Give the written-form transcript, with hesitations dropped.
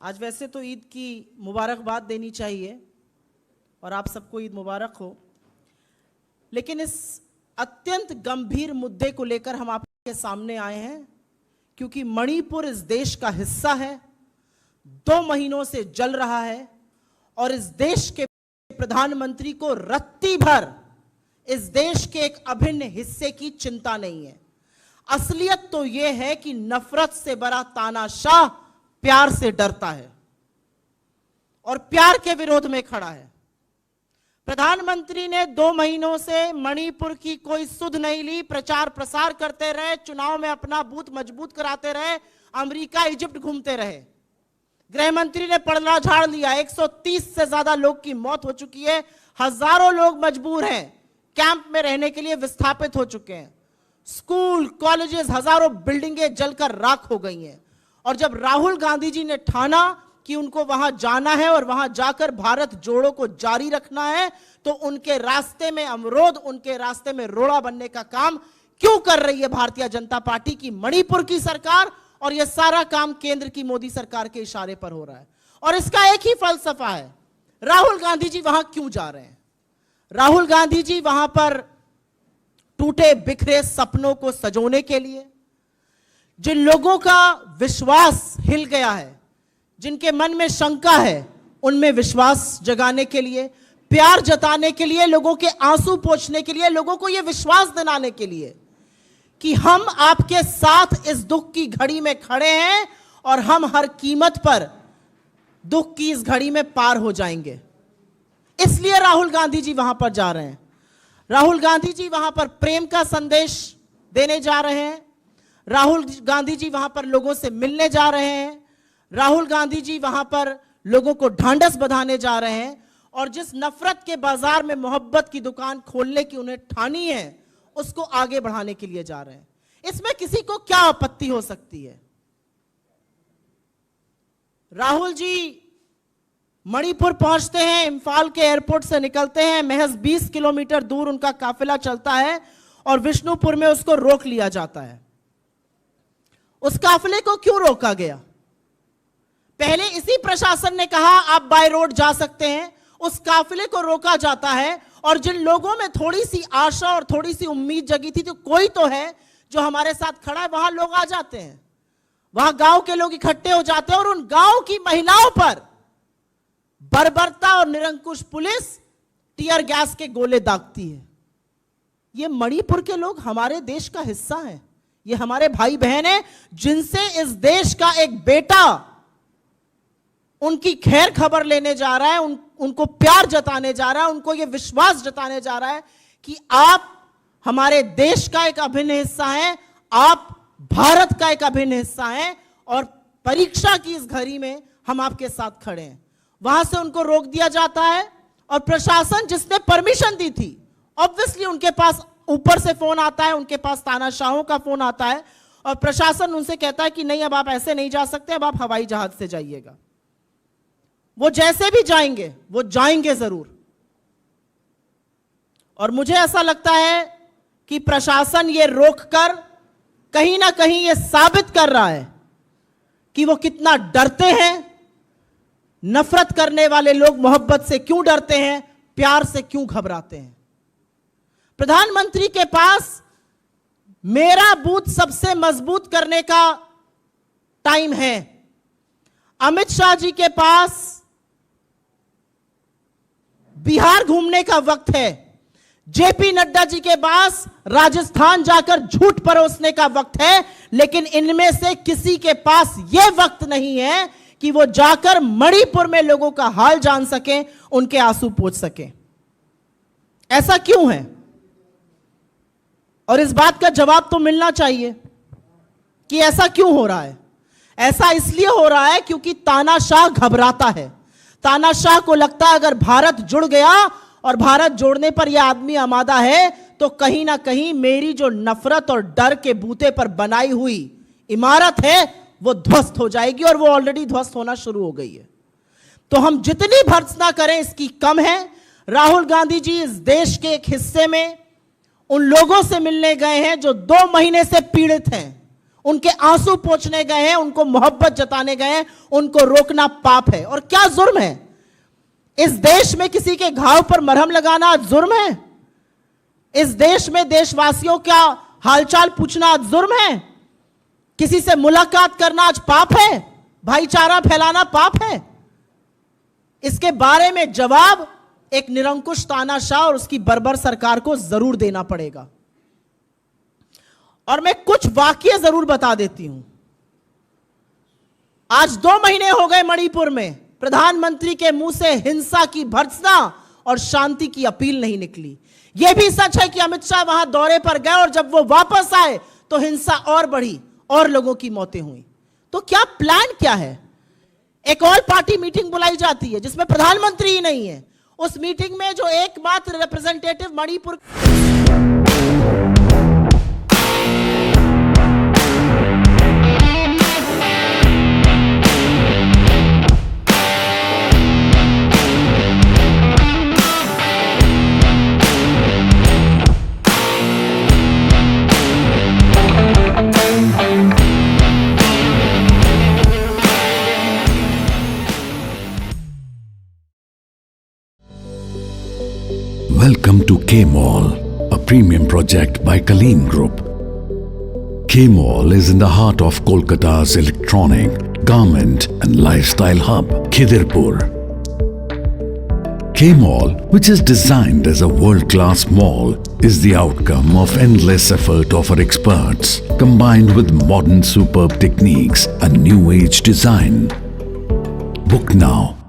आज वैसे तो ईद की मुबारकबाद देनी चाहिए और आप सबको ईद मुबारक हो, लेकिन इस अत्यंत गंभीर मुद्दे को लेकर हम आपके सामने आए हैं क्योंकि मणिपुर इस देश का हिस्सा है, 2 महीनों से जल रहा है और इस देश के प्रधानमंत्री को रत्ती भर इस देश के एक अभिन्न हिस्से की चिंता नहीं है। असलियत तो यह है कि नफरत से भरा तानाशाह प्यार से डरता है और प्यार के विरोध में खड़ा है। प्रधानमंत्री ने 2 महीनों से मणिपुर की कोई सुध नहीं ली, प्रचार प्रसार करते रहे, चुनाव में अपना बूथ मजबूत कराते रहे, अमेरिका इजिप्ट घूमते रहे। गृह मंत्री ने पलड़ा झाड़ लिया, 130 से ज्यादा लोग की मौत हो चुकी है, हजारों लोग मजबूर हैं, कैंप में रहने के लिए विस्थापित हो चुके हैं। स्कूल, कॉलेजेस, हजारों बिल्डिंगें जलकर राख हो गई हैं। और जब राहुल गांधी जी ने ठाना कि उनको वहां जाना है और वहां जाकर भारत जोड़ो को जारी रखना है, तो उनके रास्ते में अवरोध, उनके रास्ते में रोड़ा बनने का काम क्यों कर रही है भारतीय जनता पार्टी की मणिपुर की सरकार? और यह सारा काम केंद्र की मोदी सरकार के इशारे पर हो रहा है। और इसका एक ही फलसफा है, राहुल गांधी जी वहां क्यों जा रहे हैं? राहुल गांधी जी वहां पर टूटे बिखरे सपनों को सजोने के लिए, जिन लोगों का विश्वास हिल गया है, जिनके मन में शंका है, उनमें विश्वास जगाने के लिए, प्यार जताने के लिए, लोगों के आंसू पोंछने के लिए, लोगों को यह विश्वास दिलाने के लिए कि हम आपके साथ इस दुख की घड़ी में खड़े हैं और हम हर कीमत पर दुख की इस घड़ी में पार हो जाएंगे। इसलिए राहुल गांधी जी वहां पर जा रहे हैं। राहुल गांधी जी वहां पर प्रेम का संदेश देने जा रहे हैं। राहुल गांधी जी वहां पर लोगों से मिलने जा रहे हैं। राहुल गांधी जी वहां पर लोगों को ढांढस बंधाने जा रहे हैं और जिस नफरत के बाजार में मोहब्बत की दुकान खोलने की उन्हें ठानी है, उसको आगे बढ़ाने के लिए जा रहे हैं। इसमें किसी को क्या आपत्ति हो सकती है? राहुल जी मणिपुर पहुंचते हैं, इंफाल के एयरपोर्ट से निकलते हैं, महज 20 किलोमीटर दूर उनका काफिला चलता है और विष्णुपुर में उसको रोक लिया जाता है। उस काफिले को क्यों रोका गया? पहले इसी प्रशासन ने कहा आप बाय रोड जा सकते हैं, उस काफिले को रोका जाता है और जिन लोगों में थोड़ी सी आशा और थोड़ी सी उम्मीद जगी थी, तो कोई तो है जो हमारे साथ खड़ा है, वहां लोग आ जाते हैं, वहां गांव के लोग इकट्ठे हो जाते हैं और उन गांव की महिलाओं पर बर्बरता और निरंकुश पुलिस टीयर गैस के गोले दागती है। ये मणिपुर के लोग हमारे देश का हिस्सा हैं, ये हमारे भाई बहन हैं जिनसे इस देश का एक बेटा उनकी खैर खबर लेने जा रहा है, उनको प्यार जताने जा रहा है, उनको यह विश्वास जताने जा रहा है कि आप हमारे देश का एक अभिन्न हिस्सा हैं, आप भारत का एक अभिन्न हिस्सा हैं और परीक्षा की इस घड़ी में हम आपके साथ खड़े हैं। वहां से उनको रोक दिया जाता है और प्रशासन जिसने परमिशन दी थी, ऑब्वियसली उनके पास ऊपर से फोन आता है, उनके पास तानाशाहों का फोन आता है और प्रशासन उनसे कहता है कि नहीं, अब आप ऐसे नहीं जा सकते, अब आप हवाई जहाज से जाइएगा। वो जैसे भी जाएंगे, वो जाएंगे जरूर। और मुझे ऐसा लगता है कि प्रशासन ये रोककर कहीं ना कहीं ये साबित कर रहा है कि वो कितना डरते हैं। नफरत करने वाले लोग मोहब्बत से क्यों डरते हैं, प्यार से क्यों घबराते हैं? प्रधानमंत्री के पास मेरा बूथ सबसे मजबूत करने का टाइम है, अमित शाह जी के पास बिहार घूमने का वक्त है, जेपी नड्डा जी के पास राजस्थान जाकर झूठ परोसने का वक्त है, लेकिन इनमें से किसी के पास यह वक्त नहीं है कि वो जाकर मणिपुर में लोगों का हाल जान सकें, उनके आंसू पोंछ सकें। ऐसा क्यों है? और इस बात का जवाब तो मिलना चाहिए कि ऐसा क्यों हो रहा है। ऐसा इसलिए हो रहा है क्योंकि तानाशाह घबराता है। तानाशाह को लगता है अगर भारत जुड़ गया और भारत जोड़ने पर यह आदमी आमादा है, तो कहीं ना कहीं मेरी जो नफरत और डर के बूते पर बनाई हुई इमारत है वो ध्वस्त हो जाएगी और वो ऑलरेडी ध्वस्त होना शुरू हो गई है। तो हम जितनी भर्त्सना करें इसकी कम है। राहुल गांधी जी इस देश के एक हिस्से में उन लोगों से मिलने गए हैं जो 2 महीने से पीड़ित हैं, उनके आंसू पोंछने गए हैं, उनको मोहब्बत जताने गए हैं, उनको रोकना पाप है। और क्या जुर्म है? इस देश में किसी के घाव पर मरहम लगाना जुर्म है? इस देश में देशवासियों का हालचाल पूछना जुर्म है? किसी से मुलाकात करना आज पाप है? भाईचारा फैलाना पाप है? इसके बारे में जवाब एक निरंकुश तानाशाह और उसकी बर्बर सरकार को जरूर देना पड़ेगा। और मैं कुछ वाकये जरूर बता देती हूं। आज 2 महीने हो गए मणिपुर में प्रधानमंत्री के मुंह से हिंसा की भर्त्सना और शांति की अपील नहीं निकली। यह भी सच है कि अमित शाह वहां दौरे पर गए और जब वो वापस आए तो हिंसा और बढ़ी और लोगों की मौतें हुई। तो क्या प्लान क्या है? एक ऑल पार्टी मीटिंग बुलाई जाती है जिसमें प्रधानमंत्री ही नहीं है। उस मीटिंग में जो एकमात्र representative Manipur Welcome to K-Mall, a premium project by Kaleen Group. K-Mall is in the heart of Kolkata's electronic, garment and lifestyle hub, Khidirpur. K-Mall, which is designed as a world-class mall, is the outcome of endless effort of our experts, combined with modern superb techniques and new age design. Book now